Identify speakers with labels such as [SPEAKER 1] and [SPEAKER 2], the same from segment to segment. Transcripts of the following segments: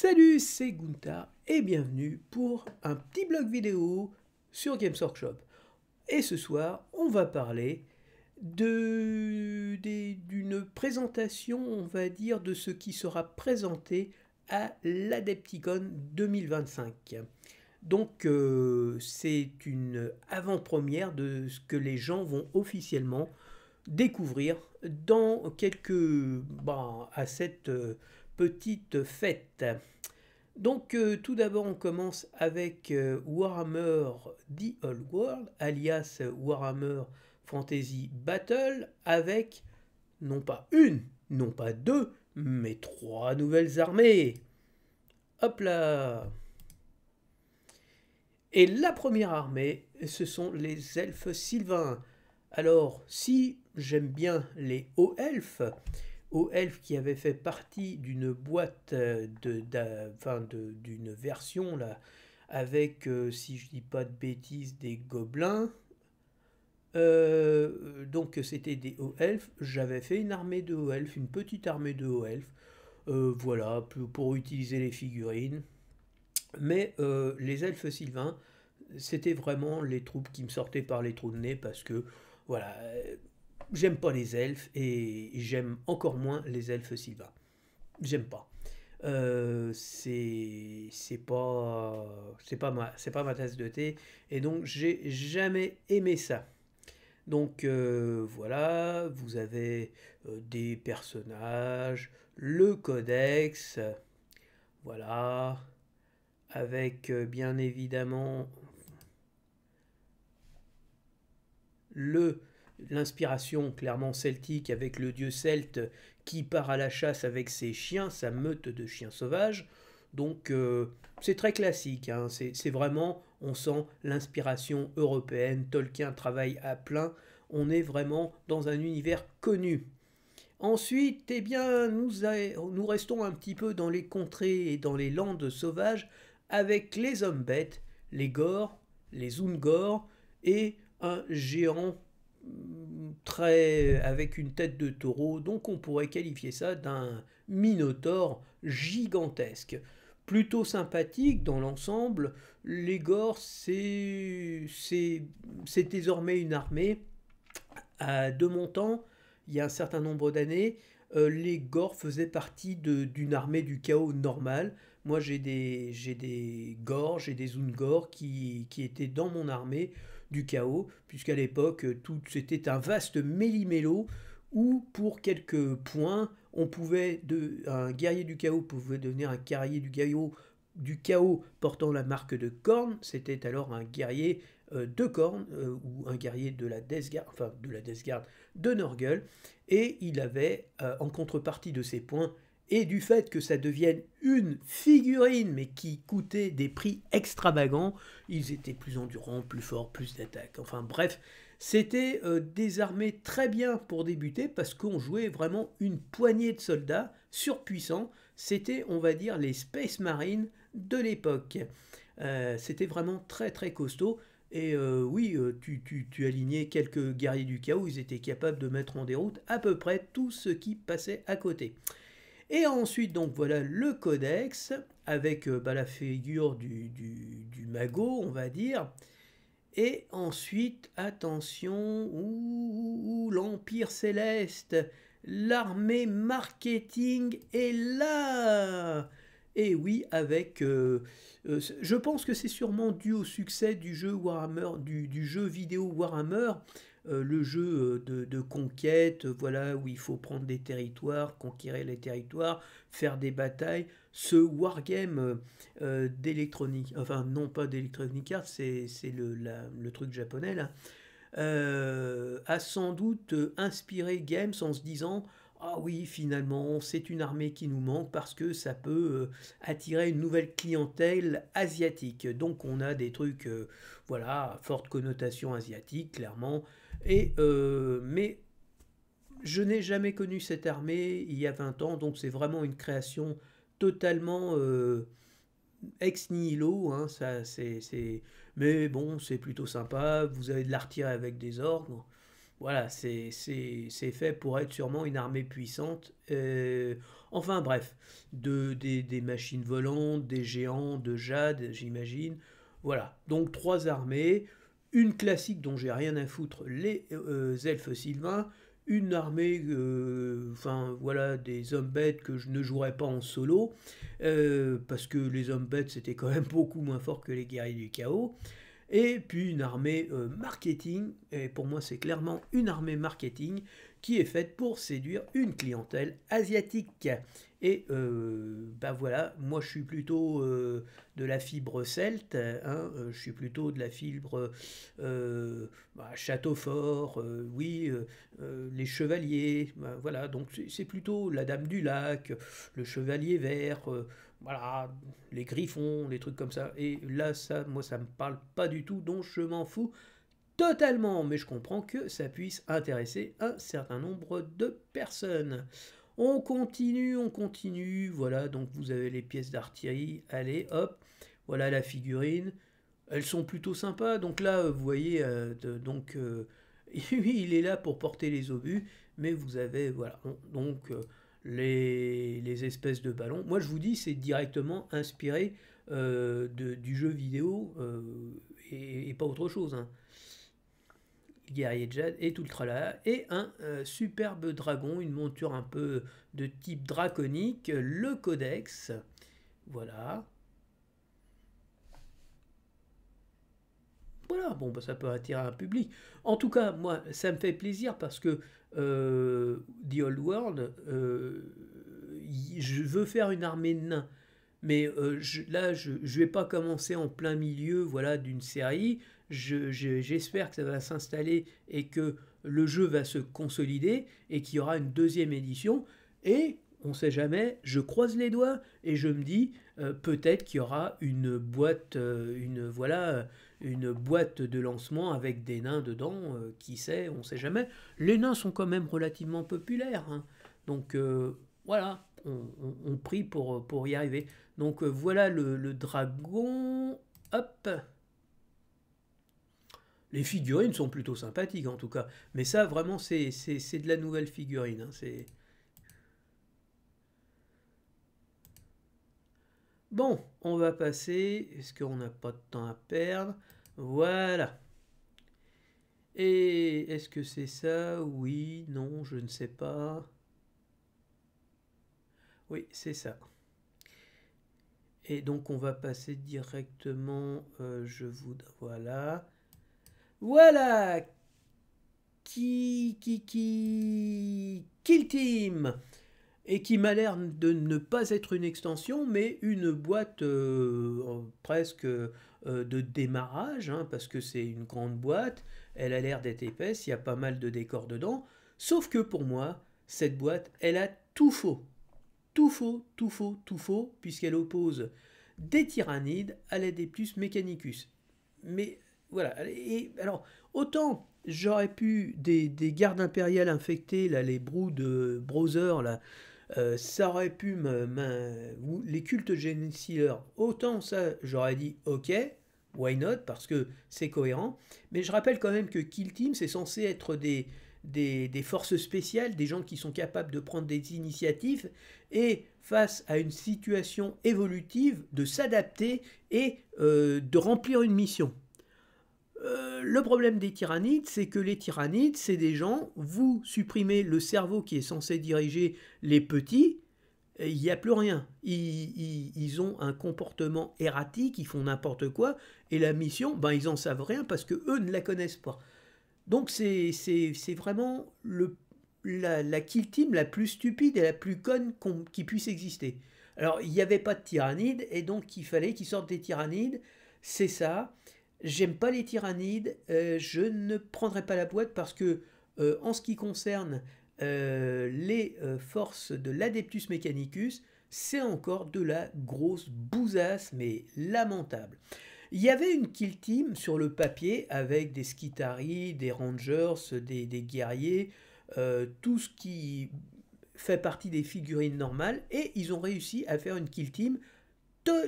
[SPEAKER 1] Salut, c'est Gunther et bienvenue pour un petit blog vidéo sur Games Workshop. Et ce soir, on va parler d'une présentation, on va dire, de ce qui sera présenté à l'Adepticon 2025. Donc, c'est une avant-première de ce que les gens vont officiellement découvrir dans à cette petite fête. Donc tout d'abord on commence avec Warhammer The Old World, alias Warhammer Fantasy Battle, avec non pas une, non pas deux, mais trois nouvelles armées. Hop là. Et la première armée, ce sont les elfes sylvains. Alors, si j'aime bien les hauts elfes qui avaient fait partie d'une boîte d'une version là, avec, si je dis pas de bêtises, des gobelins. Donc c'était des hauts elfes. J'avais fait une armée de hauts elfes, une petite armée de hauts elfes. Voilà, pour utiliser les figurines. Mais les elfes sylvains, c'était vraiment les troupes qui me sortaient par les trous de nez parce que, voilà, j'aime pas les elfes et j'aime encore moins les elfes sylvains. J'aime pas. C'est pas ma tasse de thé et donc j'ai jamais aimé ça. Donc voilà, vous avez des personnages, le codex, voilà, avec bien évidemment le l'inspiration clairement celtique avec le dieu celte qui part à la chasse avec ses chiens, sa meute de chiens sauvages. Donc c'est très classique, hein. C'est vraiment, on sent l'inspiration européenne, Tolkien travaille à plein, on est vraiment dans un univers connu. Ensuite, eh bien, nous restons un petit peu dans les contrées et dans les landes sauvages avec les hommes bêtes, les gors, les ungors et un géant très avec une tête de taureau, donc on pourrait qualifier ça d'un minotaure gigantesque. Plutôt sympathique dans l'ensemble, les gors c'est désormais une armée. De mon temps, il y a un certain nombre d'années, les Gors faisaient partie d'une armée du chaos normale. Moi, j'ai des Gors, j'ai des Ungors qui étaient dans mon armée du chaos, puisqu'à l'époque, tout c'était un vaste méli-mélo où, pour quelques points, un guerrier du chaos pouvait devenir un guerrier du chaos portant la marque de Khorne. C'était alors un guerrier de Khorne ou un guerrier de la Death Guard, enfin de la Death Guard de Nurgle, et il avait en contrepartie de ces points et du fait que ça devienne une figurine mais qui coûtait des prix extravagants, ils étaient plus endurants, plus forts, plus d'attaque. Enfin bref, c'était des armées très bien pour débuter parce qu'on jouait vraiment une poignée de soldats surpuissants. C'était, on va dire, les Space Marines de l'époque. C'était vraiment très très costaud. Et oui, tu alignais quelques guerriers du chaos, ils étaient capables de mettre en déroute à peu près tout ce qui passait à côté. Et ensuite, donc voilà le codex, avec la figure du magot, on va dire. Et ensuite, attention, l'Empire Céleste, l'armée marketing est là. Et oui, je pense que c'est sûrement dû au succès du jeu Warhammer, du jeu vidéo Warhammer, le jeu de conquête, voilà, où il faut prendre des territoires, conquérir les territoires, faire des batailles. Ce wargame d'Electronic, enfin non pas d'Electronic Arts, c'est le truc japonais là, a sans doute inspiré Games en se disant ah oui, finalement, c'est une armée qui nous manque parce que ça peut attirer une nouvelle clientèle asiatique. Donc on a des trucs, voilà, forte connotation asiatique, clairement. Mais je n'ai jamais connu cette armée il y a 20 ans, donc c'est vraiment une création totalement ex nihilo, hein, mais bon, c'est plutôt sympa. Vous avez de l'artillerie avec des ordres. voilà, c'est fait pour être sûrement une armée puissante. Enfin bref, des machines volantes, des géants de jade, j'imagine. Voilà, donc trois armées, une classique dont j'ai rien à foutre, les elfes sylvains, une armée, enfin voilà, des hommes bêtes que je ne jouerais pas en solo, parce que les hommes bêtes c'était quand même beaucoup moins fort que les guerriers du chaos. Et puis une armée marketing, et pour moi c'est clairement une armée marketing qui est faite pour séduire une clientèle asiatique. Et bah voilà, moi je suis plutôt de la fibre celte, hein, je suis plutôt de la fibre château fort, oui, les chevaliers, bah, voilà, donc c'est plutôt la dame du lac, le chevalier vert, voilà, les griffons, les trucs comme ça. Et là, ça, moi, ça me parle pas du tout, donc je m'en fous totalement. Mais je comprends que ça puisse intéresser un certain nombre de personnes. On continue. Voilà, donc vous avez les pièces d'artillerie. Allez, hop, voilà la figurine. Elles sont plutôt sympas. Donc là, vous voyez, il est là pour porter les obus, mais vous avez, voilà, donc les espèces de ballons. Moi, je vous dis, c'est directement inspiré du jeu vidéo et pas autre chose, hein. Guerrier de Jade et tout le tralala. Et un superbe dragon, une monture un peu de type draconique, le Codex. Voilà. Voilà, bon, bah, ça peut attirer un public. En tout cas, moi, ça me fait plaisir parce que The Old World, je veux faire une armée de nains. Mais là, je ne vais pas commencer en plein milieu voilà, d'une série. J'espère que ça va s'installer et que le jeu va se consolider et qu'il y aura une deuxième édition. Et on ne sait jamais, je croise les doigts et je me dis peut-être qu'il y aura une boîte, une boîte de lancement avec des nains dedans. Qui sait, on ne sait jamais. Les nains sont quand même relativement populaires, hein. Donc voilà, on prie pour y arriver. Donc voilà le dragon. Hop. Les figurines sont plutôt sympathiques en tout cas. Mais ça, vraiment, c'est de la nouvelle figurine, hein. Bon, on va passer. Est-ce qu'on n'a pas de temps à perdre? Voilà. Et est-ce que c'est ça? Oui, non, je ne sais pas. Oui, c'est ça. Et donc on va passer directement. Voilà. Voilà. Kill Team, et qui m'a l'air de ne pas être une extension, mais une boîte presque de démarrage, hein, parce que c'est une grande boîte, elle a l'air d'être épaisse, il y a pas mal de décors dedans, sauf que pour moi, cette boîte, elle a tout faux. Tout faux, tout faux, tout faux, puisqu'elle oppose des tyrannides à l'Adeptus Mechanicus. Mais voilà, et alors, autant j'aurais pu des gardes impériales infectées, là, les de Browser, là, ça aurait pu ou les cultes Gensealer, autant ça j'aurais dit ok, why not, parce que c'est cohérent. Mais je rappelle quand même que Kill Team c'est censé être des forces spéciales, des gens qui sont capables de prendre des initiatives et face à une situation évolutive de s'adapter et de remplir une mission. Le problème des tyrannides, c'est que les tyrannides, c'est des gens, vous supprimez le cerveau qui est censé diriger les petits, il n'y a plus rien. Ils ont un comportement erratique, ils font n'importe quoi, et la mission, ben, ils en savent rien parce que eux ne la connaissent pas. Donc c'est vraiment la kill team la plus stupide et la plus conne qui puisse exister. Alors il n'y avait pas de tyrannides, et donc il fallait qu'ils sortent des tyrannides, c'est ça. J'aime pas les tyrannides, je ne prendrai pas la boîte parce que en ce qui concerne les forces de l'Adeptus Mechanicus, c'est encore de la grosse bousasse, mais lamentable. Il y avait une kill team sur le papier avec des Skitarii, des Rangers, des guerriers, tout ce qui fait partie des figurines normales, et ils ont réussi à faire une kill team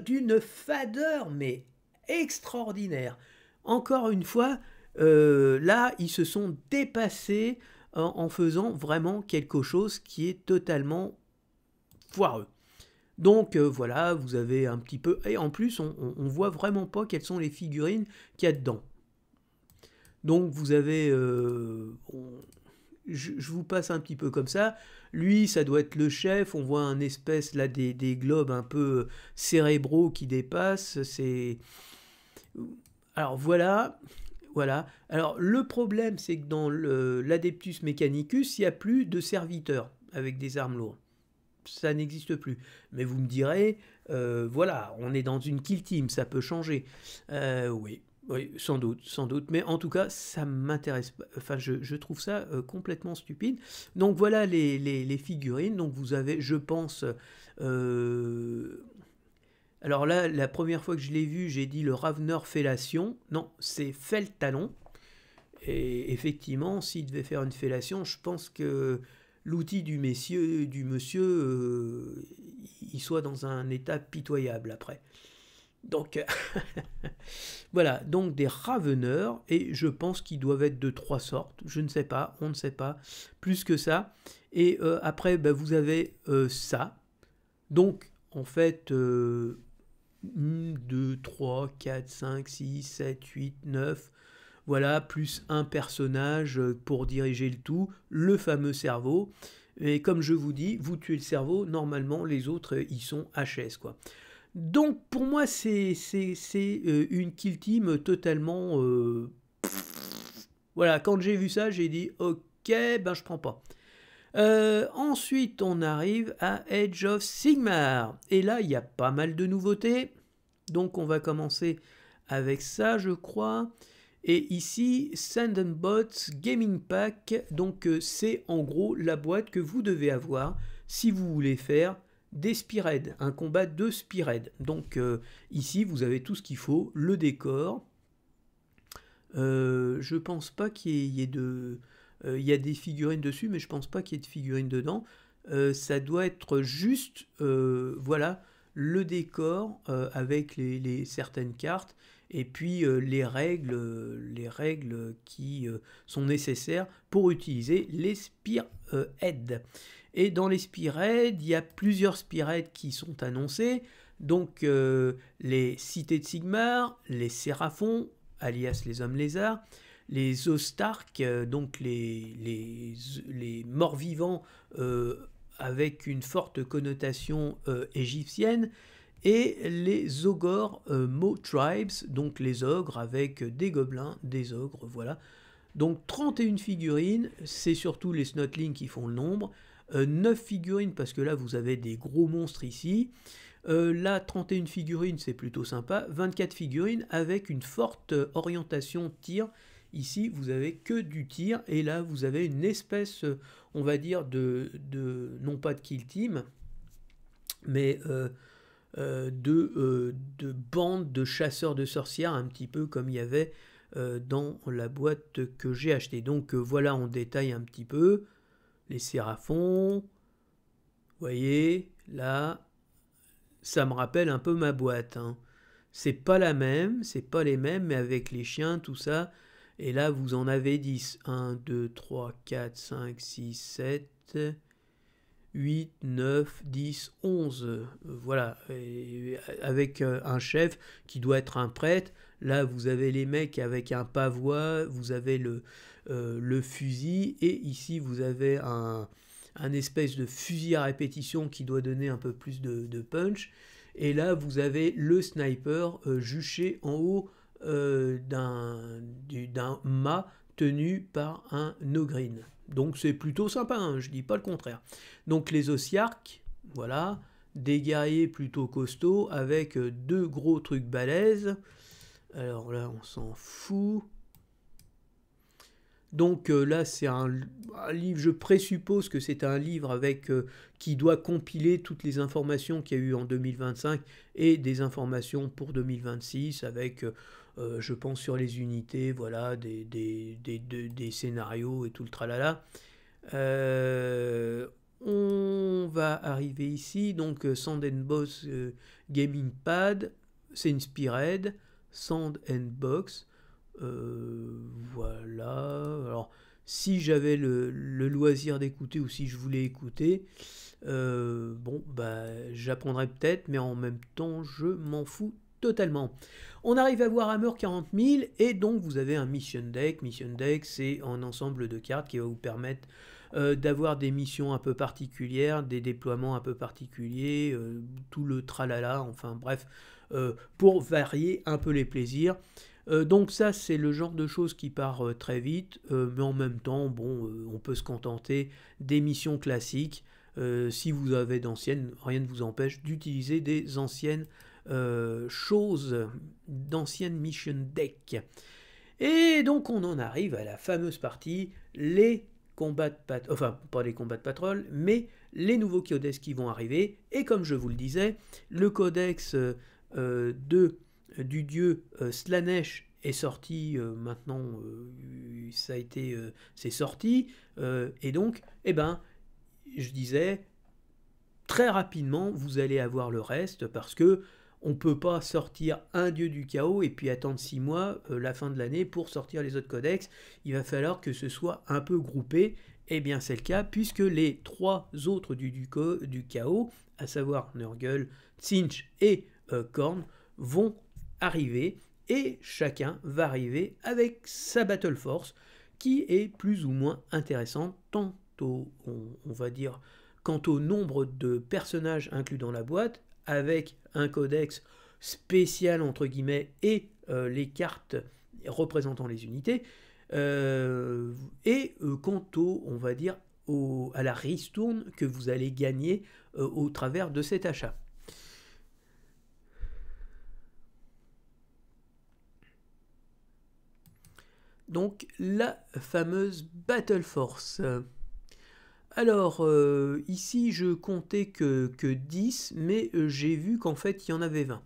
[SPEAKER 1] d'une fadeur, mais extraordinaire. Encore une fois, Là, ils se sont dépassés en faisant vraiment quelque chose qui est totalement foireux. Donc voilà, vous avez un petit peu... Et en plus, on voit vraiment pas quelles sont les figurines qu'il y a dedans. Donc vous avez... je vous passe un petit peu comme ça. Lui, ça doit être le chef. On voit un espèce là des globes un peu cérébraux qui dépassent. C'est... Alors voilà, voilà. Alors le problème, c'est que dans l'Adeptus Mechanicus, il n'y a plus de serviteurs avec des armes lourdes. Ça n'existe plus. Mais vous me direz, voilà, on est dans une kill team, ça peut changer. Oui, oui, sans doute, sans doute. Mais en tout cas, ça m'intéresse pas. Enfin, je trouve ça complètement stupide. Donc voilà les figurines. Donc vous avez, je pense... alors là, la première fois que je l'ai vu, j'ai dit le Ravener fellation. Non, c'est Feltalon. Et effectivement, s'il devait faire une fellation, je pense que l'outil du monsieur, il soit dans un état pitoyable après. Donc voilà, donc des raveneurs, et je pense qu'ils doivent être de trois sortes. Je ne sais pas, on ne sait pas plus que ça. Et après, bah, vous avez ça. Donc en fait, 2, 3, 4, 5, 6, 7, 8, 9. Voilà, plus un personnage pour diriger le tout, le fameux cerveau. Et comme je vous dis, vous tuez le cerveau, normalement les autres ils sont HS quoi. Donc pour moi c'est une kill team totalement... Voilà, quand j'ai vu ça j'ai dit ok, ben je prends pas. Ensuite on arrive à Age of Sigmar. Et là il y a pas mal de nouveautés. Donc on va commencer avec ça je crois. Et ici, Sand and Bots Gaming Pack, donc c'est en gros la boîte que vous devez avoir si vous voulez faire des Spearhead, un combat de Spearhead. Donc ici, vous avez tout ce qu'il faut, le décor. Je pense pas qu'il y ait de... Il y a des figurines dessus, mais je pense pas qu'il y ait de figurines dedans. Ça doit être juste, voilà, le décor avec certaines cartes et puis les règles qui sont nécessaires pour utiliser les Spearhead. Et dans les Spearhead, il y a plusieurs Spearhead qui sont annoncés. Donc les Cités de Sigmar, les Séraphons, alias les Hommes Lézards, les Ostark, donc les morts-vivants avec une forte connotation égyptienne, et les ogres Mo Tribes, donc les ogres avec des gobelins, des ogres, voilà. Donc 31 figurines, c'est surtout les Snotlings qui font le nombre. 9 figurines parce que là vous avez des gros monstres ici. Là 31 figurines c'est plutôt sympa. 24 figurines avec une forte orientation tir. Ici vous avez que du tir et là vous avez une espèce on va dire non pas de kill team mais de bandes de chasseurs de sorcières, un petit peu comme il y avait dans la boîte que j'ai achetée. Donc voilà en détail un petit peu les séraphons. Vous voyez, là, ça me rappelle un peu ma boîte. Hein. C'est pas la même, c'est pas les mêmes, mais avec les chiens, tout ça. Et là, vous en avez 10. 1, 2, 3, 4, 5, 6, 7... 8, 9, 10, 11, voilà, et avec un chef qui doit être un prêtre. Là, vous avez les mecs avec un pavois, vous avez le fusil, et ici, vous avez un espèce de fusil à répétition qui doit donner un peu plus de punch. Et là, vous avez le sniper juché en haut d'un mât tenu par un ogrine. Donc c'est plutôt sympa, hein, je dis pas le contraire. Donc les Ossiarques, voilà, des guerriers plutôt costauds avec deux gros trucs balèzes. Alors là, on s'en fout. Donc là, c'est un livre, je présuppose que c'est un livre avec qui doit compiler toutes les informations qu'il y a eu en 2025 et des informations pour 2026 avec, je pense, sur les unités, voilà, des scénarios et tout le tralala. On va arriver ici, donc Sand and Box Gaming Pad, c'est une Spearhead, Sand and Box. Voilà. Alors, si j'avais le loisir d'écouter ou si je voulais écouter, bon, bah, j'apprendrais peut-être, mais en même temps, je m'en fous totalement. On arrive à Warhammer 40 000 et donc vous avez un Mission Deck. Mission Deck, c'est un ensemble de cartes qui va vous permettre d'avoir des missions un peu particulières, des déploiements un peu particuliers, tout le tralala, enfin bref, pour varier un peu les plaisirs. Donc ça, c'est le genre de choses qui part très vite, mais en même temps, bon, on peut se contenter des missions classiques. Si vous avez d'anciennes, rien ne vous empêche d'utiliser des anciennes choses, d'anciennes mission deck. Et donc on en arrive à la fameuse partie, les combats de patrol, enfin pas les combats de patrol, mais les nouveaux codex qui vont arriver. Et comme je vous le disais, le codex du dieu Slanesh est sorti maintenant, c'est sorti, et donc, eh ben, je disais, très rapidement, vous allez avoir le reste parce que on ne peut pas sortir un dieu du chaos et puis attendre 6 mois, la fin de l'année, pour sortir les autres codex. Il va falloir que ce soit un peu groupé. Eh bien, c'est le cas puisque les 3 autres du chaos, à savoir Nurgle, Tzeentch et Khorne, vont arriver et chacun va arriver avec sa Battle Force qui est plus ou moins intéressante tant on va dire, quant au nombre de personnages inclus dans la boîte, avec un codex spécial entre guillemets et les cartes représentant les unités, et quant au, on va dire, à la ristourne que vous allez gagner au travers de cet achat. Donc la fameuse Battle Force. Alors, ici je comptais que 10, mais j'ai vu qu'en fait il y en avait 20.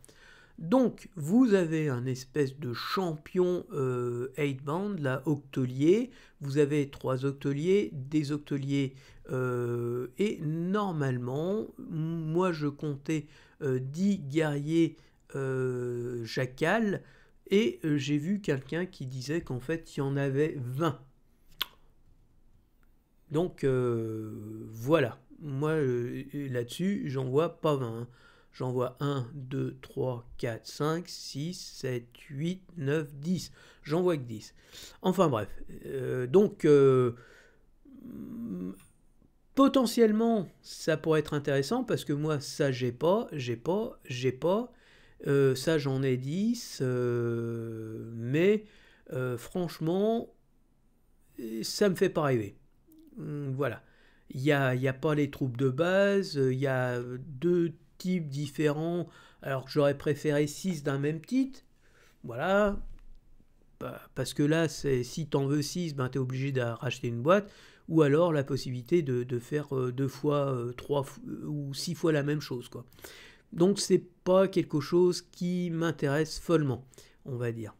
[SPEAKER 1] Donc, vous avez un espèce de champion 8-band, là, octolier. Vous avez 3 octoliers, des octoliers, et normalement, moi je comptais 10 guerriers jackals, et j'ai vu quelqu'un qui disait qu'en fait il y en avait 20. Donc voilà, moi là-dessus, j'en vois pas 20. Hein. J'en vois 1, 2, 3, 4, 5, 6, 7, 8, 9, 10. J'en vois que 10. Enfin bref, donc potentiellement, ça pourrait être intéressant parce que moi, ça, j'ai pas. Ça, j'en ai 10. Mais franchement, ça me fait pas rêver. Voilà. Il n'y a pas les troupes de base, il y a 2 types différents, alors que j'aurais préféré 6 d'un même titre. Voilà. Parce que là, si t'en veux 6, ben, tu es obligé de racheter une boîte. Ou alors la possibilité de faire 2 fois, 3 ou 6 fois la même chose, quoi. Donc c'est pas quelque chose qui m'intéresse follement, on va dire.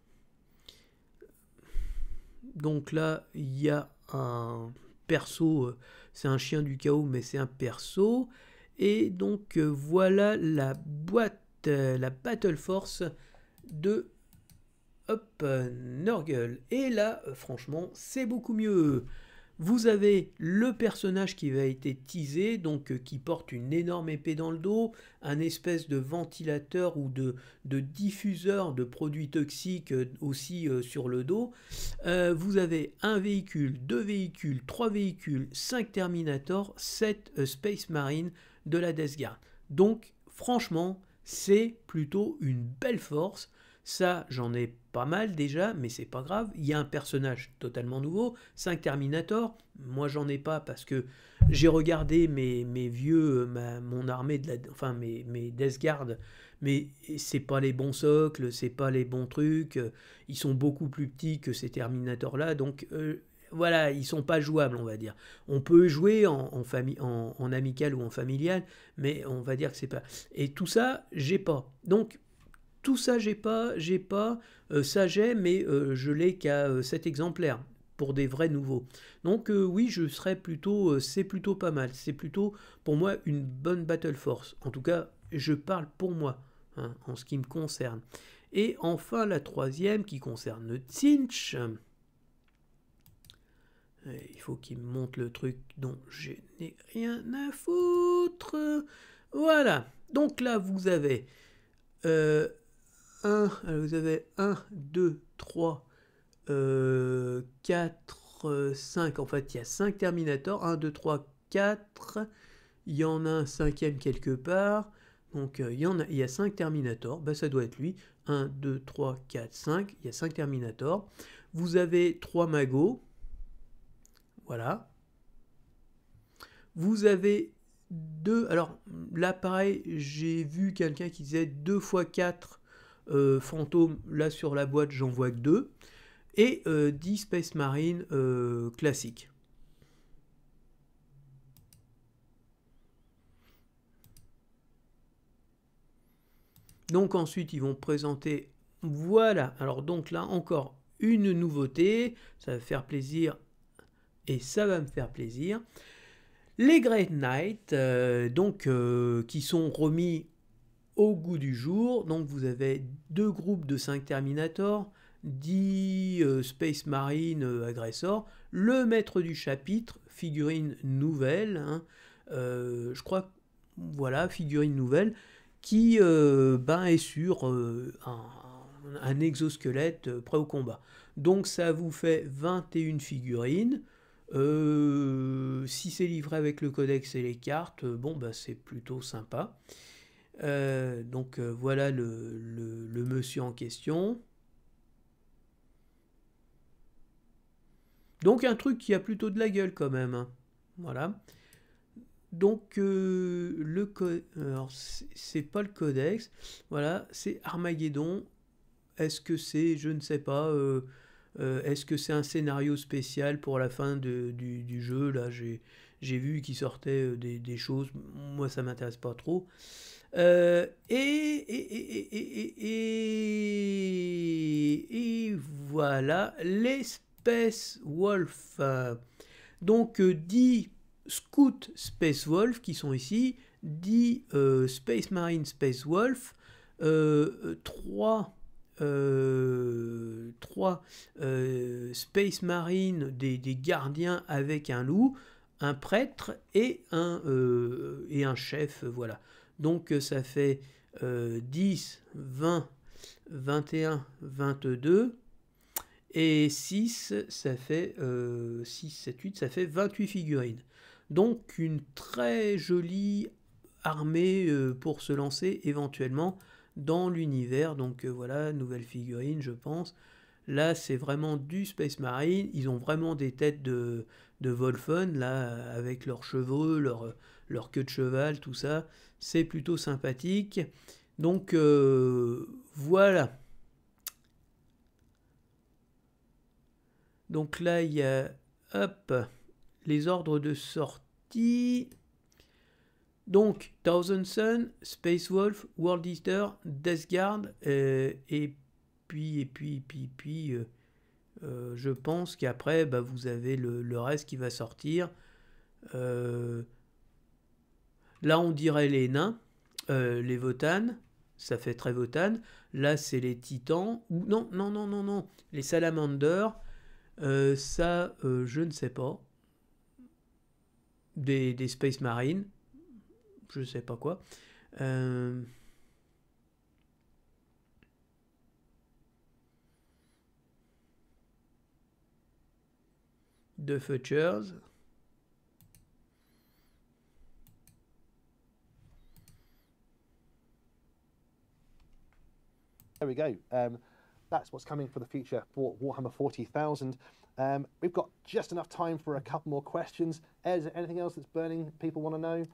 [SPEAKER 1] Donc là, il y a un perso, c'est un chien du chaos, mais c'est un perso. Et donc voilà la boîte, la Battle Force de Nurgle. Et là, franchement, c'est beaucoup mieux. Vous avez le personnage qui va être teasé, donc qui porte une énorme épée dans le dos, un espèce de ventilateur ou de diffuseur de produits toxiques aussi sur le dos. Vous avez un véhicule, 2 véhicules, 3 véhicules, 5 Terminator, 7 Space Marine de la Death Guard. Donc franchement, c'est plutôt une belle force. Ça, j'en ai pas mal déjà, mais c'est pas grave. Il y a un personnage totalement nouveau, 5 Terminator. Moi, j'en ai pas parce que j'ai regardé mes vieux, mon armée, enfin mes Death Guard, mais c'est pas les bons socles, c'est pas les bons trucs. Ils sont beaucoup plus petits que ces Terminators-là, donc voilà, ils sont pas jouables, on va dire. On peut jouer en amical ou en familial, mais on va dire que c'est pas. Et tout ça, j'ai pas. Donc tout ça, j'ai pas, ça j'ai, mais je l'ai qu'à 7 exemplaires pour des vrais nouveaux. Donc oui, je serais plutôt, c'est plutôt pas mal. C'est plutôt pour moi une bonne Battle Force. En tout cas, je parle pour moi, hein, en ce qui me concerne. Et enfin la troisième qui concerne le Tzeentch. Il faut qu'il me montre le truc dont je n'ai rien à foutre. Voilà. Donc là, vous avez 1, 2, 3, 4, 5. En fait, il y a 5 Terminators. 1, 2, 3, 4. Il y en a un cinquième quelque part. Donc, il y a 5 Terminators. Ben, ça doit être lui. 1, 2, 3, 4, 5. Il y a 5 Terminators. Vous avez 3 Magos. Voilà. Vous avez 2. Alors là, pareil, j'ai vu quelqu'un qui disait 2 x 4 fantômes. Là, sur la boîte, j'en vois que 2. Et 10 Space Marine classiques. Donc ensuite, ils vont présenter. Voilà. Alors donc là, encore une nouveauté. Ça va faire plaisir. Et ça va me faire plaisir. Les Great Knight, qui sont remis au goût du jour. Donc vous avez 2 groupes de 5 Terminators, 10 Space Marine agressors, le maître du chapitre, figurine nouvelle, hein, je crois, voilà, figurine nouvelle, qui est sur un exosquelette prêt au combat. Donc ça vous fait 21 figurines. Si c'est livré avec le codex et les cartes, c'est plutôt sympa. Voilà le monsieur en question. Donc un truc qui a plutôt de la gueule quand même. Hein. Voilà. Donc alors c'est pas le codex. Voilà, c'est Armageddon. Est-ce que c'est, je ne sais pas. Est-ce que c'est un scénario spécial pour la fin du jeu? Là, j'ai vu qu'il sortait des choses. Moi, ça m'intéresse pas trop. Et voilà, les Space Wolf. Donc, 10 Scout Space Wolf qui sont ici, 10 Space Marine Space Wolf, 3 Space Marine des gardiens avec un loup, un prêtre et un chef, voilà. Donc ça fait 10, 20, 21, 22 et 6, ça fait 6, 7, 8, ça fait 28 figurines. Donc une très jolie armée pour se lancer éventuellement dans l'univers. Donc voilà, nouvelle figurine, je pense. Là, c'est vraiment du Space Marine. Ils ont vraiment des têtes de Wolfen, là, avec leurs cheveux, leur queue de cheval, tout ça. C'est plutôt sympathique. Donc voilà. Donc là, il y a les ordres de sortie. Donc, Thousand Sun, Space Wolf, World Eater, Death Guard, et puis, je pense qu'après, vous avez le reste qui va sortir. Là, on dirait les nains, les Votannes, ça fait très Votanne. Là, c'est les Titans, ou non, les Salamanders, ça, je ne sais pas. Des Space Marines, je sais pas quoi. The Futures.
[SPEAKER 2] There we go. That's what's coming for the future for Warhammer 40,000. We've got just enough time for a couple more questions. Is there anything else that's burning people want to know?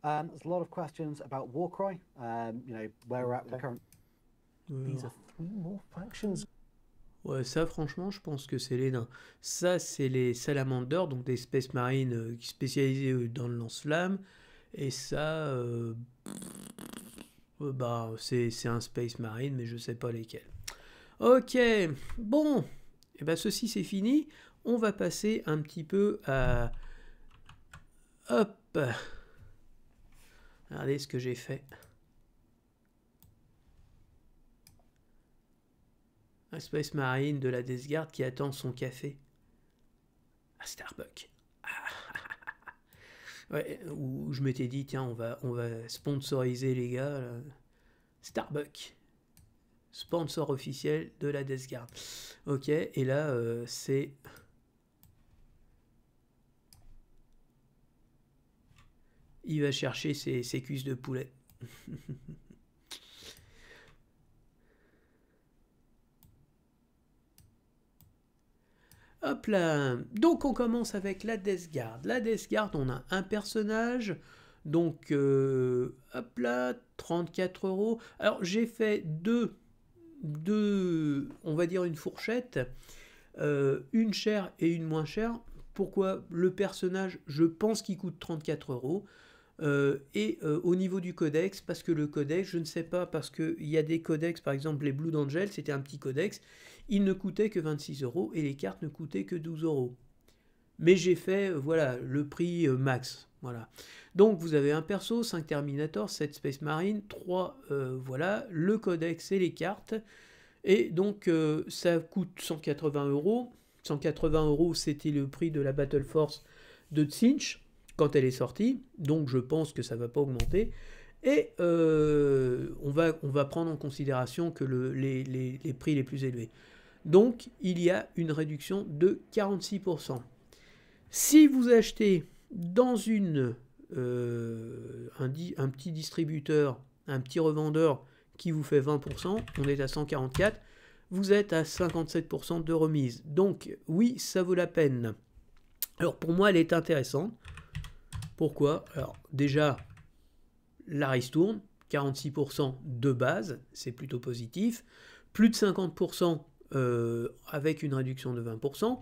[SPEAKER 3] There's a lot of questions about Warcry, where we're at with the current...
[SPEAKER 2] These are 3 more factions.
[SPEAKER 1] Ouais, ça, franchement, je pense que c'est les nains. Ça, c'est les Salamanders, donc des Space Marines spécialisés dans le lance-flamme. Et ça, c'est un Space Marine, mais je sais pas lesquels. Ok, bon, et ceci c'est fini. On va passer un petit peu à... Hop. Regardez ce que j'ai fait. Un Space Marine de la Death Guard qui attend son café. À Starbucks. Ouais, où je m'étais dit, tiens, on va sponsoriser les gars. Là. Starbucks. Sponsor officiel de la Death Guard. Ok, et là, c'est... Il va chercher ses cuisses de poulet. Hop là. Donc on commence avec la Death Guard. La Death Guard, on a un personnage. Donc, hop là, 34 €. Alors j'ai fait deux, on va dire une fourchette. Une chère et une moins chère. Pourquoi? Le personnage, je pense qu'il coûte 34 €. Au niveau du codex, parce que le codex, je ne sais pas, parce qu'il y a des codex, par exemple les Blood Angel, c'était un petit codex, il ne coûtait que 26 € et les cartes ne coûtaient que 12 €. Mais j'ai fait, voilà, le prix max. Voilà. Donc vous avez un perso, 5 Terminator, 7 Space Marine, 3, voilà, le codex et les cartes. Et donc ça coûte 180 €. 180 €, c'était le prix de la Battle Force de Tzeentch quand elle est sortie, donc je pense que ça ne va pas augmenter. Et on va prendre en considération que les prix les plus élevés. Donc il y a une réduction de 46%. Si vous achetez dans un petit distributeur, un petit revendeur qui vous fait 20%, on est à 144, vous êtes à 57% de remise. Donc oui, ça vaut la peine. Alors pour moi, elle est intéressante. Pourquoi? Alors déjà, la ristourne, 46% de base, c'est plutôt positif. Plus de 50% avec une réduction de 20%.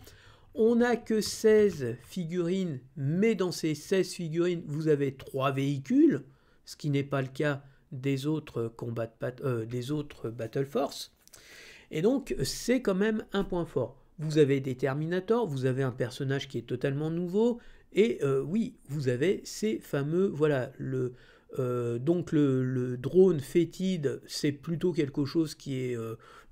[SPEAKER 1] On n'a que 16 figurines, mais dans ces 16 figurines, vous avez 3 véhicules, ce qui n'est pas le cas des autres Battle Force. Et donc, c'est quand même un point fort. Vous avez des Terminators, vous avez un personnage qui est totalement nouveau, et oui, vous avez ces fameux, voilà, donc le drone fétide, c'est plutôt quelque chose qui est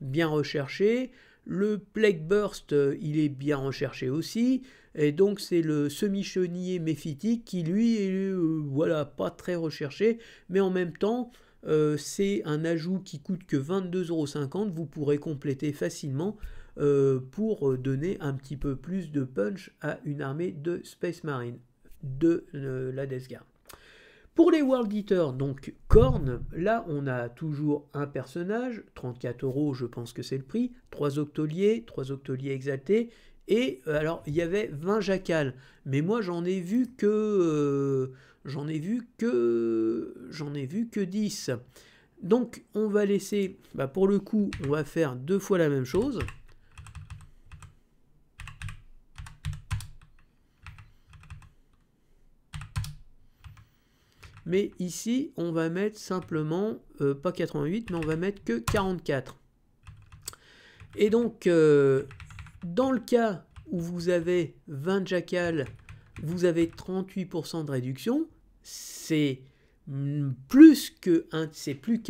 [SPEAKER 1] bien recherché. Le Plague Burst, il est bien recherché aussi. Et donc c'est le semi-chenillé méphitique qui lui est voilà, pas très recherché. Mais en même temps, c'est un ajout qui coûte que 22,50 €. Vous pourrez compléter facilement pour donner un petit peu plus de punch à une armée de Space Marine de la Death Guard. Pour les World Eaters, donc Khorne, là on a toujours un personnage, 34 €, je pense que c'est le prix, 3 octoliers exaltés, et alors il y avait 20 jacals, mais moi j'en ai vu que 10. Donc on va laisser, pour le coup, on va faire 2 fois la même chose. Mais ici, on va mettre simplement, pas 88, mais on va mettre que 44. Et donc, dans le cas où vous avez 20 jackals, vous avez 38% de réduction. C'est plus qu'un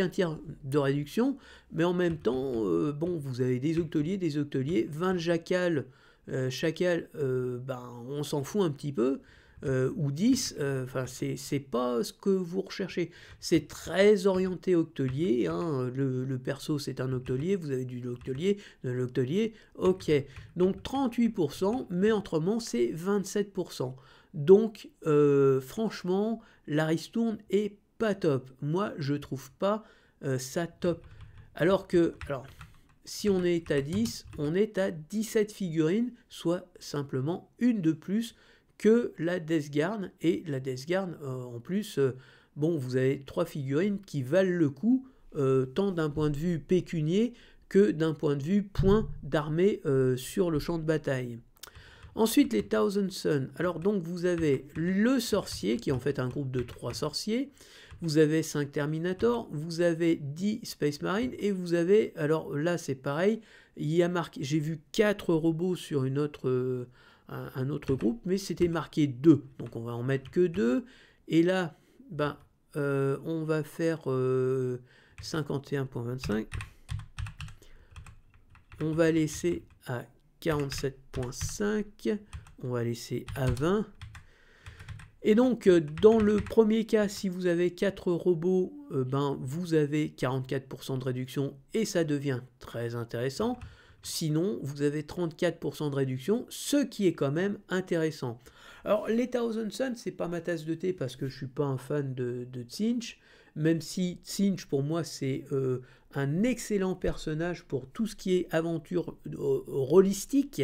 [SPEAKER 1] tiers de réduction, mais en même temps, bon, vous avez des octoliers, 20 jackals, on s'en fout un petit peu. Ou 10, c'est pas ce que vous recherchez. C'est très orienté octolier, hein. Le perso c'est un octolier, vous avez de l'octolier, ok. Donc 38%, mais autrement c'est 27%. Donc franchement, la ristourne est pas top. Moi je trouve pas ça top. Alors, si on est à 10, on est à 17 figurines, soit simplement une de plus que la Death Guard. Et la Death Guard, en plus, bon, vous avez 3 figurines qui valent le coup, tant d'un point de vue pécunier que d'un point de vue point d'armée sur le champ de bataille. Ensuite, les Thousand Suns. Alors donc, vous avez le sorcier, qui est en fait un groupe de 3 sorciers. Vous avez 5 Terminators, vous avez 10 Space Marines, et vous avez, alors là c'est pareil, il y a marqué, j'ai vu 4 robots sur un autre groupe, mais c'était marqué 2, donc on va en mettre que 2, et là, on va faire 51,25, on va laisser à 47.5, on va laisser à 20. Et donc, dans le premier cas, si vous avez 4 robots, ben, vous avez 44% de réduction et ça devient très intéressant. Sinon, vous avez 34% de réduction, ce qui est quand même intéressant. Alors, les Thousand Suns, c'est pas ma tasse de thé parce que je suis pas un fan de Tzeentch, même si Tzeentch, pour moi, c'est un excellent personnage pour tout ce qui est aventure rôlistique,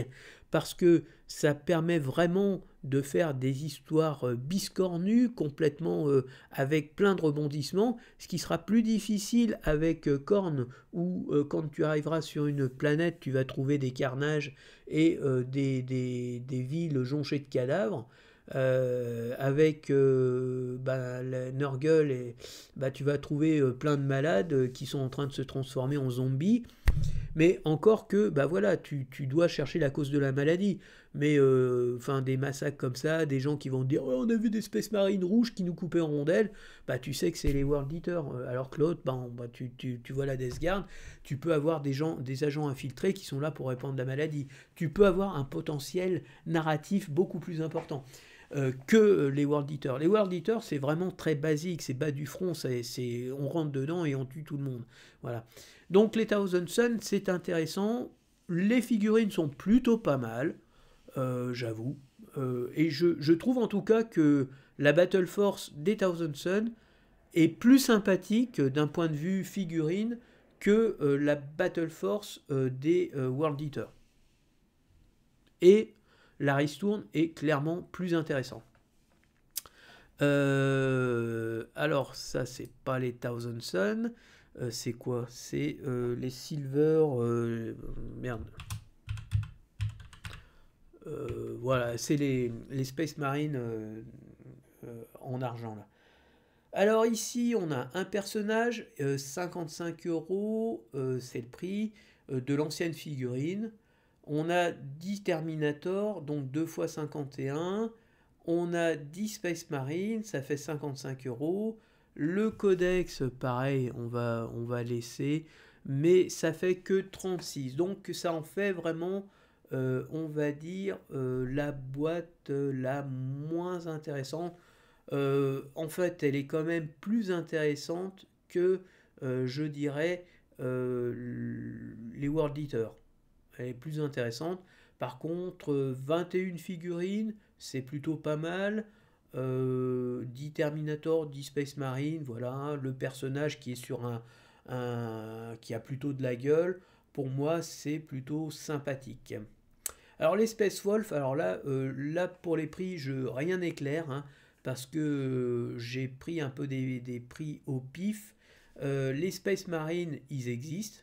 [SPEAKER 1] parce que ça permet vraiment de faire des histoires biscornues, complètement avec plein de rebondissements, ce qui sera plus difficile avec Khorne, où quand tu arriveras sur une planète, tu vas trouver des carnages et des villes jonchées de cadavres. Avec la Nurgle, et, tu vas trouver plein de malades qui sont en train de se transformer en zombies. Mais encore que, voilà, tu dois chercher la cause de la maladie. Mais des massacres comme ça, des gens qui vont te dire on a vu des Space Marines rouges qui nous coupaient en rondelles, tu sais que c'est les World Eaters. Alors que l'autre, tu vois la Death Guard, tu peux avoir des agents infiltrés qui sont là pour répandre la maladie. Tu peux avoir un potentiel narratif beaucoup plus important. Que les World Eaters. Les World Eaters, c'est vraiment très basique, c'est bas du front, on rentre dedans et on tue tout le monde. Voilà. Donc les Thousand Suns, c'est intéressant. Les figurines sont plutôt pas mal, j'avoue. Et je trouve en tout cas que la Battle Force des Thousand Suns est plus sympathique d'un point de vue figurine que la Battle Force des World Eaters. Et la ristourne est clairement plus intéressant. Alors ça c'est pas les Thousand Suns, c'est quoi? C'est les Silver, merde. Voilà, c'est les Space Marines en argent là. Alors ici on a un personnage, 55 €, c'est le prix de l'ancienne figurine. On a 10 Terminator, donc 2 x 51. On a 10 Space Marines, ça fait 55 €. Le codex, pareil, on va laisser, mais ça fait que 36. Donc ça en fait vraiment, on va dire, la boîte la moins intéressante. En fait, elle est quand même plus intéressante que, je dirais, les World Eaters. Elle est plus intéressante. Par contre, 21 figurines, c'est plutôt pas mal. 10 Terminator, 10 Space Marine, voilà, le personnage qui est sur qui a plutôt de la gueule, pour moi, c'est plutôt sympathique. Alors les Space Wolf, alors là, pour les prix, rien n'est clair, hein, parce que j'ai pris un peu des prix au pif. Les Space Marine, ils existent,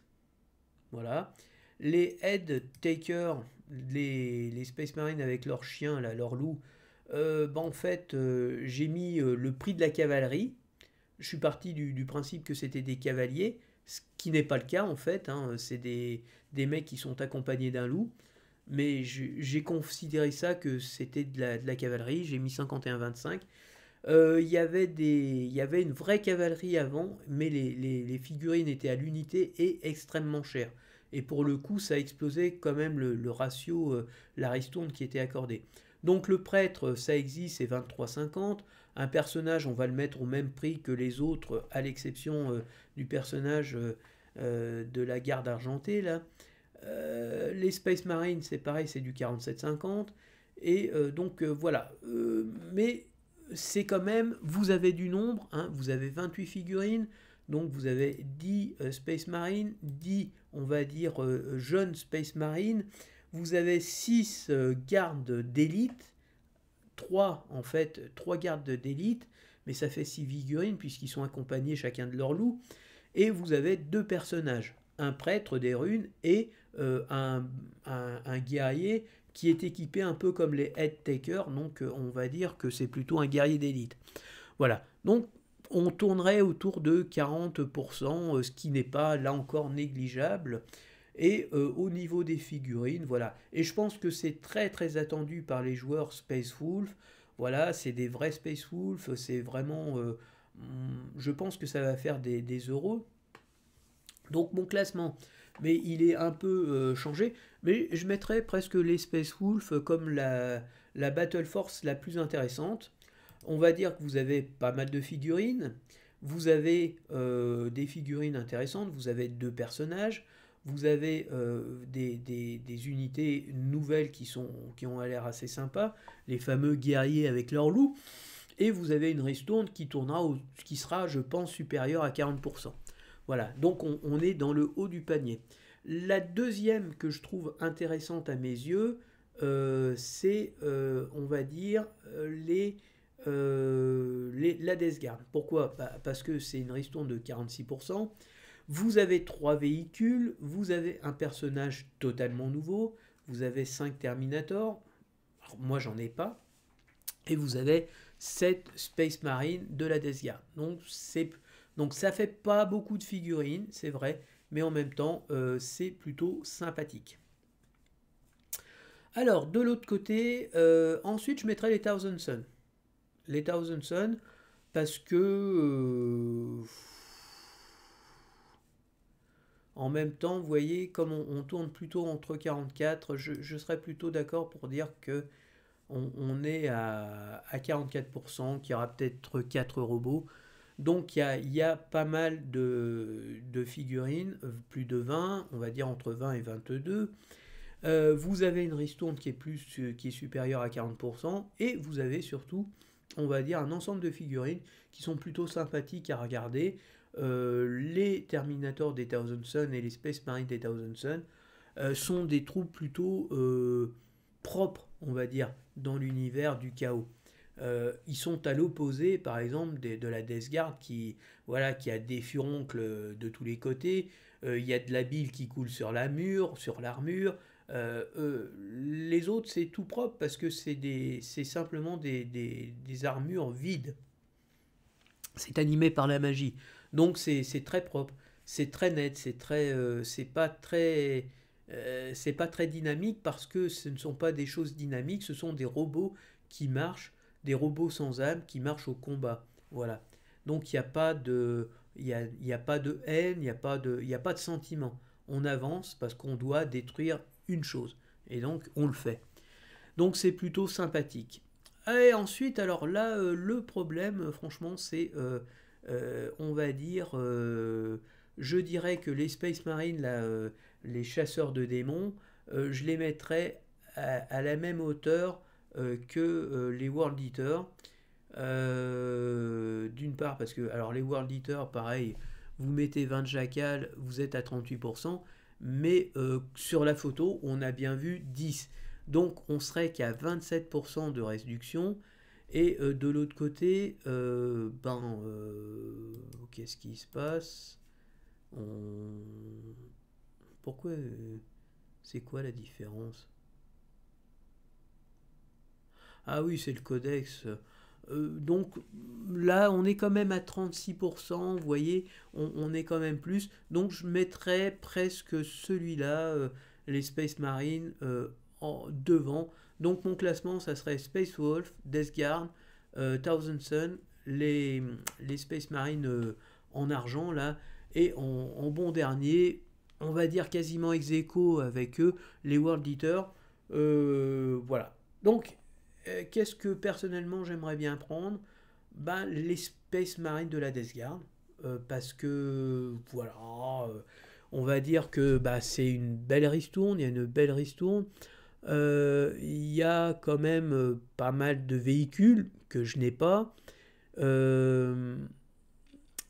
[SPEAKER 1] voilà. Les Head Taker, les Space Marines avec leurs chiens, là, leurs loups, en fait, j'ai mis le prix de la cavalerie. Je suis parti du principe que c'était des cavaliers, ce qui n'est pas le cas en fait, hein, c'est des mecs qui sont accompagnés d'un loup. Mais j'ai considéré ça que c'était de la cavalerie, j'ai mis 51,25. Il y avait une vraie cavalerie avant, mais les figurines étaient à l'unité et extrêmement chères. Et pour le coup, ça a explosé quand même le ratio, la ristourne qui était accordée. Donc le prêtre, ça existe, c'est 23,50. Un personnage, on va le mettre au même prix que les autres, à l'exception du personnage de la garde argentée, là. Les Space Marines, c'est pareil, c'est du 47,50. Et donc voilà. Mais c'est quand même, vous avez du nombre, hein, vous avez 28 figurines, donc vous avez 10 Space Marines, 10, on va dire, jeunes Space Marines, vous avez 6 gardes d'élite, 3 en fait, 3 gardes d'élite, mais ça fait 6 figurines puisqu'ils sont accompagnés chacun de leur loup, et vous avez 2 personnages, un prêtre des runes et un guerrier qui est équipé un peu comme les Head Takers, donc on va dire que c'est plutôt un guerrier d'élite. Voilà, donc on tournerait autour de 40%, ce qui n'est pas là encore négligeable. Et au niveau des figurines, voilà. Et je pense que c'est très très attendu par les joueurs Space Wolf. Voilà, c'est des vrais Space Wolf, c'est vraiment... je pense que ça va faire des euros. Donc mon classement, mais il est un peu changé. Mais je mettrais presque les Space Wolf comme la Battle Force la plus intéressante. On va dire que vous avez pas mal de figurines, vous avez des figurines intéressantes, vous avez 2 personnages, vous avez des unités nouvelles qui ont l'air assez sympas, les fameux guerriers avec leurs loups, et vous avez une ristourne qui sera, je pense, supérieure à 40%. Voilà, donc on est dans le haut du panier. La deuxième que je trouve intéressante à mes yeux, c'est, on va dire, la Death Guard. Pourquoi? Parce que c'est une ristourne de 46%. Vous avez 3 véhicules, vous avez un personnage totalement nouveau, vous avez 5 Terminators, alors moi j'en ai pas, et vous avez 7 Space Marines de la Death Guard. Donc ça fait pas beaucoup de figurines, c'est vrai, mais en même temps c'est plutôt sympathique. Alors de l'autre côté, ensuite je mettrai les Thousand Sun. Les Thousand Sun, parce que en même temps, vous voyez, comme on tourne plutôt entre 44, je serais plutôt d'accord pour dire que on est à 44%, qu'il y aura peut-être 4 robots. Donc il y a pas mal de figurines, plus de 20, on va dire entre 20 et 22. Vous avez une ristourne qui est supérieure à 40%, et vous avez surtout, on va dire, un ensemble de figurines qui sont plutôt sympathiques à regarder. Les Terminators des Thousand Sun et les Space Marines des Thousand Sun sont des troupes plutôt propres, on va dire, dans l'univers du chaos. Ils sont à l'opposé, par exemple, de la Death Guard qui a des furoncles de tous les côtés. Il y a de la bile qui coule sur l'armure. Les autres, c'est tout propre parce que c'est simplement des armures vides. C'est animé par la magie. Donc c'est très propre, c'est très net, c'est pas très dynamique parce que ce ne sont pas des choses dynamiques, ce sont des robots qui marchent, des robots sans âme qui marchent au combat. Voilà. Donc il n'y a pas de haine, il n'y a pas de sentiment. On avance parce qu'on doit détruire une chose. Et donc on le fait. Donc c'est plutôt sympathique. Et ensuite, alors là, le problème, franchement, c'est, on va dire, je dirais que les Space Marines, là, les chasseurs de démons, je les mettrais à la même hauteur que les World Eaters. D'une part, parce que, alors les World Eaters, pareil, vous mettez 20 jacals, vous êtes à 38%, mais sur la photo, on a bien vu 10. Donc on serait qu'à 27% de réduction. Et de l'autre côté, qu'est-ce qui se passe? Pourquoi c'est quoi la différence? Ah oui, c'est le codex. Donc là, on est quand même à 36%, vous voyez, on est quand même plus. Donc je mettrais presque celui-là, les Space Marines, devant. Donc mon classement, ça serait Space Wolf, Death Guard, Thousand Sun, les Space Marines en argent, là, et en bon dernier, on va dire quasiment ex aequo avec eux, les World Eaters. Voilà. Donc, qu'est-ce que personnellement j'aimerais bien prendre? Les Space Marines de la Death Guard, parce que, voilà, on va dire que c'est une belle ristourne, il y a une belle ristourne. Il y a quand même pas mal de véhicules que je n'ai pas.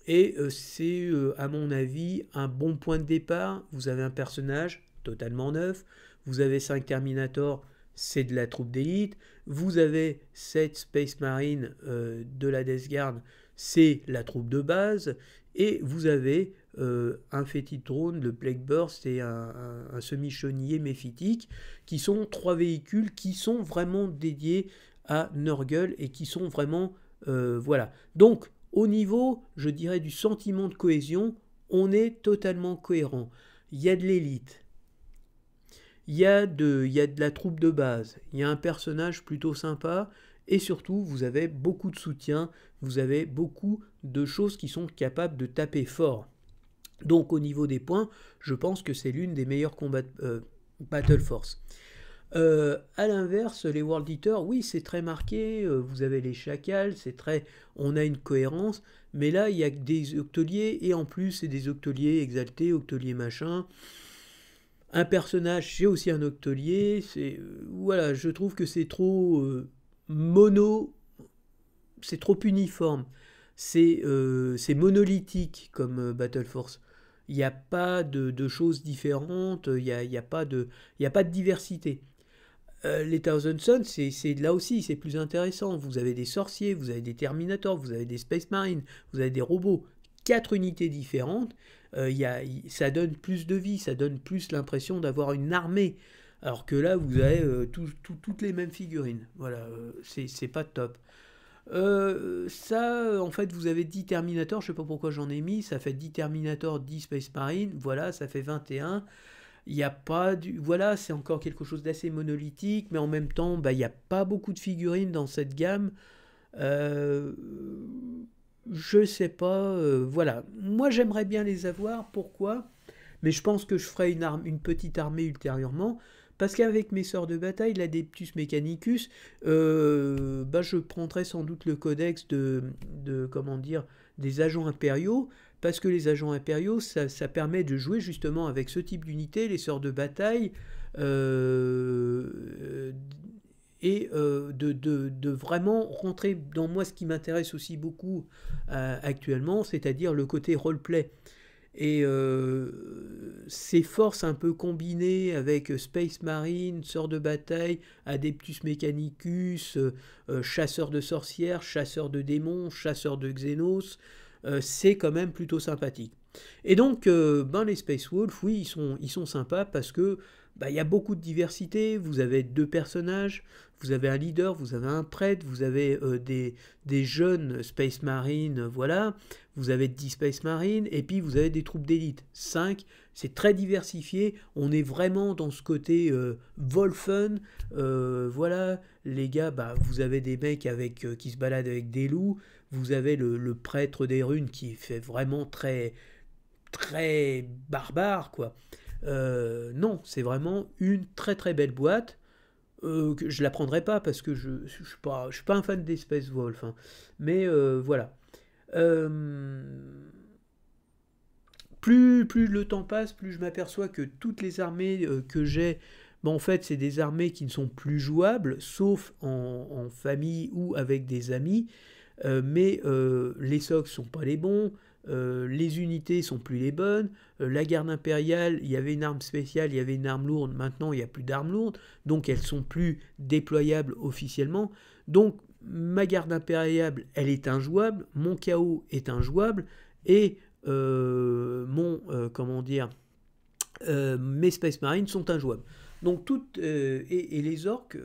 [SPEAKER 1] Et c'est, à mon avis, un bon point de départ. Vous avez un personnage totalement neuf. Vous avez 5 Terminators, c'est de la troupe d'élite. Vous avez 7 Space Marines de la Death Guard, c'est la troupe de base. Et vous avez un Fétide Drone, le Plague Burst et un semi-chenillé méphitique, qui sont 3 véhicules qui sont vraiment dédiés à Nurgle et qui sont vraiment... voilà. Donc, au niveau, je dirais, du sentiment de cohésion, on est totalement cohérent. Il y a de l'élite. Il y a de la troupe de base. Il y a un personnage plutôt sympa. Et surtout, vous avez beaucoup de soutien. Vous avez beaucoup de choses qui sont capables de taper fort. Donc au niveau des points, je pense que c'est l'une des meilleures Battle Force. À l'inverse, les World Eaters, oui, c'est très marqué, vous avez les chacals, on a une cohérence, mais là, il y a des octoliers, et en plus, c'est des octoliers exaltés, octoliers machin. Un personnage, c'est aussi un octolier, voilà, je trouve que c'est trop c'est trop uniforme, c'est monolithique comme Battle Force. Il n'y a pas de choses différentes, il n'y a pas de diversité. Les Thousand Sons, là aussi, c'est plus intéressant. Vous avez des sorciers, vous avez des Terminators, vous avez des Space Marines, vous avez des robots. 4 unités différentes, ça donne plus de vie, ça donne plus l'impression d'avoir une armée. Alors que là, vous avez toutes les mêmes figurines. Voilà, c'est pas top. En fait, vous avez 10 Terminators, je sais pas pourquoi j'en ai mis, ça fait 10 Terminators, 10 Space Marines, voilà, ça fait 21. Il n'y a pas voilà, c'est encore quelque chose d'assez monolithique, mais en même temps, il n'y a pas beaucoup de figurines dans cette gamme. Je sais pas, voilà. Moi, j'aimerais bien les avoir, pourquoi? Mais je pense que je ferai une petite armée ultérieurement. Parce qu'avec mes sœurs de bataille, l'Adeptus Mechanicus, je prendrai sans doute le codex comment dire, des agents impériaux, parce que les agents impériaux, ça permet de jouer justement avec ce type d'unité, les sœurs de bataille, et de vraiment rentrer dans moi ce qui m'intéresse aussi beaucoup actuellement, c'est-à-dire le côté roleplay. Et ces forces un peu combinées avec Space Marine, sœurs de bataille, Adeptus Mechanicus, chasseurs de sorcières, chasseurs de démons, chasseurs de Xenos, c'est quand même plutôt sympathique. Et donc, les Space Wolves, oui, ils sont sympas parce que y a beaucoup de diversité. Vous avez 2 personnages, vous avez un leader, vous avez un prêtre, vous avez des jeunes Space Marines, voilà. Vous avez 10 Space Marines, et puis vous avez des troupes d'élite. 5, c'est très diversifié. On est vraiment dans ce côté Wolfen. Voilà, les gars, vous avez des mecs qui se baladent avec des loups. Vous avez le prêtre des runes qui fait vraiment très, très barbare, quoi. Non, c'est vraiment une très très belle boîte. Que je la prendrai pas parce que je suis pas un fan des Space Wolf, hein. Mais voilà. Plus le temps passe, plus je m'aperçois que toutes les armées que j'ai, en fait, c'est des armées qui ne sont plus jouables, sauf en famille ou avec des amis. Mais les socs sont pas les bons, les unités sont plus les bonnes, la garde impériale, il y avait une arme spéciale, il y avait une arme lourde, maintenant il n'y a plus d'armes lourdes, donc elles sont plus déployables officiellement. Donc ma garde impériale, elle est injouable, mon chaos est injouable, et mes Space Marines sont injouables. Donc et les orques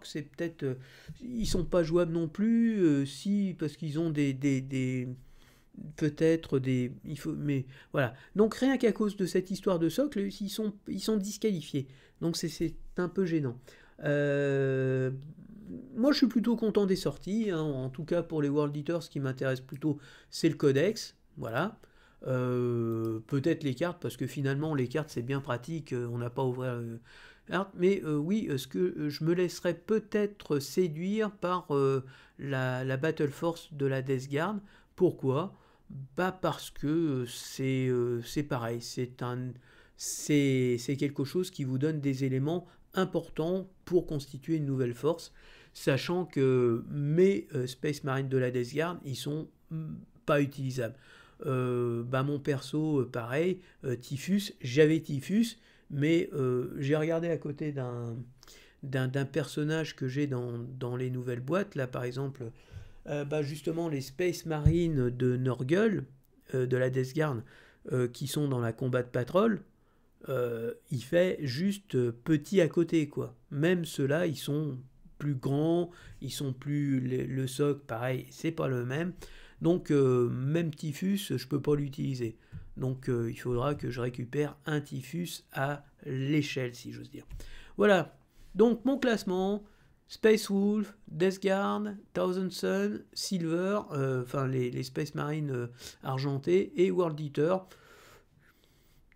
[SPEAKER 1] c'est peut-être ils sont pas jouables non plus, si, parce qu'ils ont peut-être mais voilà. Donc rien qu'à cause de cette histoire de socle, ils sont disqualifiés. Donc c'est un peu gênant. Moi je suis plutôt content des sorties, hein. En tout cas pour les World Eaters, ce qui m'intéresse plutôt, c'est le codex, voilà. Peut-être les cartes, parce que finalement les cartes c'est bien pratique, on n'a pas à ouvrir mais oui, ce que je me laisserais peut-être séduire par la Battle Force de la Death Guard. Pourquoi? Parce que c'est pareil, c'est quelque chose qui vous donne des éléments importants pour constituer une nouvelle force, sachant que mes Space Marines de la Death Guard, ils sont pas utilisables. Mon perso, pareil, Typhus, j'avais Typhus, mais j'ai regardé à côté d'un personnage que j'ai dans les nouvelles boîtes, là par exemple, justement les Space Marines de Nurgle, de la Death Guard, qui sont dans la Combat Patrol, il fait juste petit à côté, quoi. Même ceux-là, ils sont plus grands, ils sont plus... Le soc, pareil, c'est pas le même. Donc, même Typhus, je peux pas l'utiliser. Donc, il faudra que je récupère un Typhus à l'échelle, si j'ose dire. Voilà. Donc, mon classement: Space Wolf, Death Guard, Thousand Sun, Silver, les Space Marines argentés, et World Eater.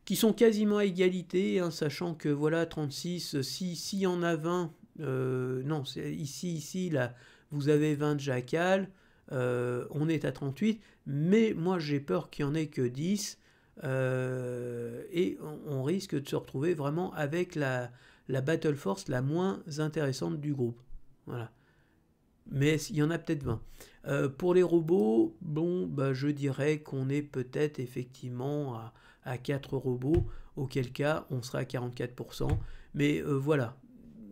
[SPEAKER 1] qui sont quasiment à égalité, hein, sachant que voilà, 36, s'il y en a 20, non, ici, là, vous avez 20 de jacal, on est à 38, mais moi j'ai peur qu'il n'y en ait que 10, et on risque de se retrouver vraiment avec la Battle Force la moins intéressante du groupe. Voilà. Mais il y en a peut-être 20. Pour les robots, bon, bah, je dirais qu'on est peut-être effectivement à 4 robots, auquel cas on sera à 44%. Mais voilà,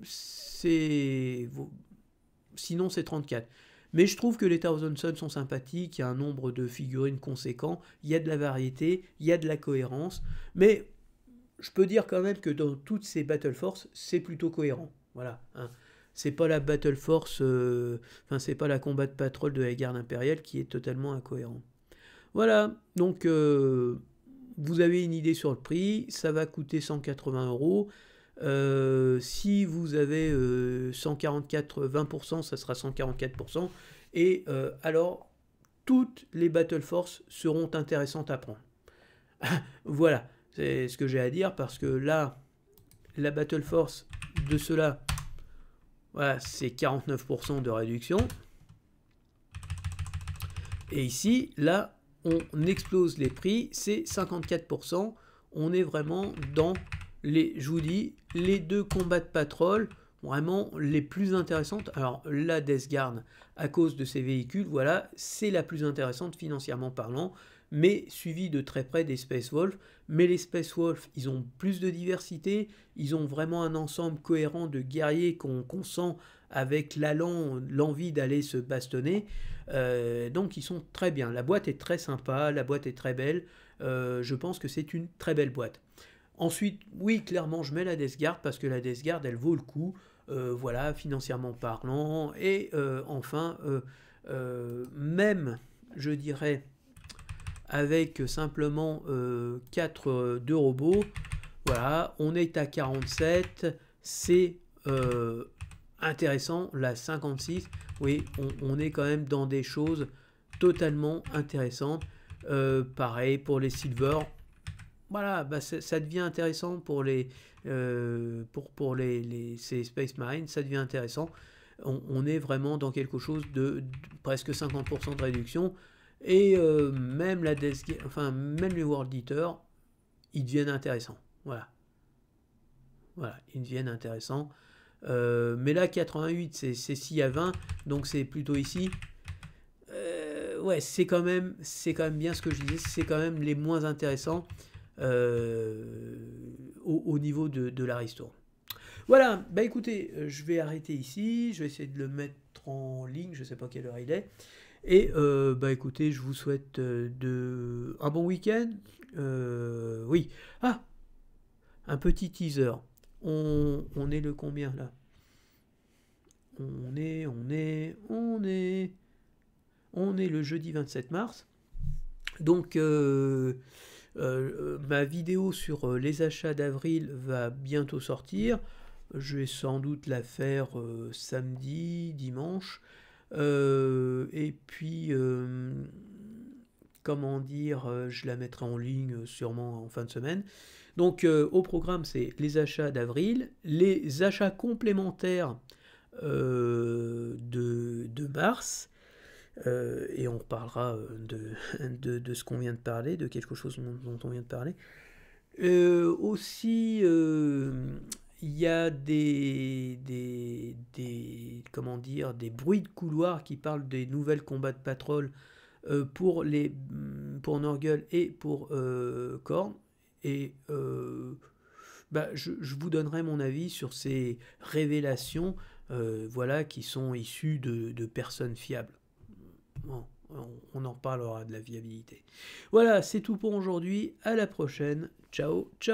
[SPEAKER 1] sinon c'est 34. Mais je trouve que les Thousand Sons sont sympathiques, il y a un nombre de figurines conséquent, il y a de la variété, il y a de la cohérence. Mais je peux dire quand même que dans toutes ces Battle Force, c'est plutôt cohérent. Voilà, hein. C'est pas la Battle Force, c'est pas la Combat Patrol de la garde impériale qui est totalement incohérent. Voilà, donc vous avez une idée sur le prix, ça va coûter 180 €. Si vous avez 144, 20%, ça sera 144%. Et alors, toutes les Battle Force seront intéressantes à prendre. Voilà, c'est ce que j'ai à dire, parce que là, la Battle Force de cela, voilà, c'est 49% de réduction. Et ici, là, on explose les prix, c'est 54%. On est vraiment dans je vous dis, les deux combats de patrol, vraiment les plus intéressantes. Alors, la Death Guard, à cause de ses véhicules, voilà, c'est la plus intéressante financièrement parlant, mais suivi de très près des Space Wolf. Mais les Space Wolf, ils ont plus de diversité, ils ont vraiment un ensemble cohérent de guerriers qu'on sent avec l'allant, l'envie d'aller se bastonner. Donc ils sont très bien. La boîte est très sympa, la boîte est très belle. Je pense que c'est une très belle boîte. Ensuite, oui, clairement, je mets la Death Guard parce que la Death Guard, elle vaut le coup, voilà, financièrement parlant. Et enfin, même, je dirais, avec simplement 2 robots, voilà, on est à 47, c'est intéressant. La 56, oui, on est quand même dans des choses totalement intéressantes. Pareil pour les Silver. Voilà, bah ça devient intéressant pour ces Space Marines, ça devient intéressant. On est vraiment dans quelque chose de presque 50% de réduction. Et même même les World Eaters, ils deviennent intéressants. Voilà. Voilà, ils deviennent intéressants. Mais là, 88, c'est 6 à 20, donc c'est plutôt ici. Ouais, c'est quand même bien ce que je disais, c'est quand même les moins intéressants au niveau de la restore. Voilà, bah écoutez, je vais arrêter ici, je vais essayer de le mettre en ligne, je sais pas quelle heure il est. Et bah écoutez, je vous souhaite un bon week-end. Oui, un petit teaser. On est le combien là? On est le jeudi 27 mars. Donc ma vidéo sur les achats d'avril va bientôt sortir. Je vais sans doute la faire samedi, dimanche. Et puis, comment dire, je la mettrai en ligne sûrement en fin de semaine. Donc au programme, c'est les achats d'avril, les achats complémentaires de mars, et on reparlera de ce qu'on vient de parler, de quelque chose dont on vient de parler. Aussi, il y a des bruits de couloir qui parlent des nouvelles combats de patrol pour Norgal et pour Khorne. Et je vous donnerai mon avis sur ces révélations voilà, qui sont issues de personnes fiables. Bon, on en reparlera de la viabilité. Voilà, c'est tout pour aujourd'hui. À la prochaine. Ciao, ciao.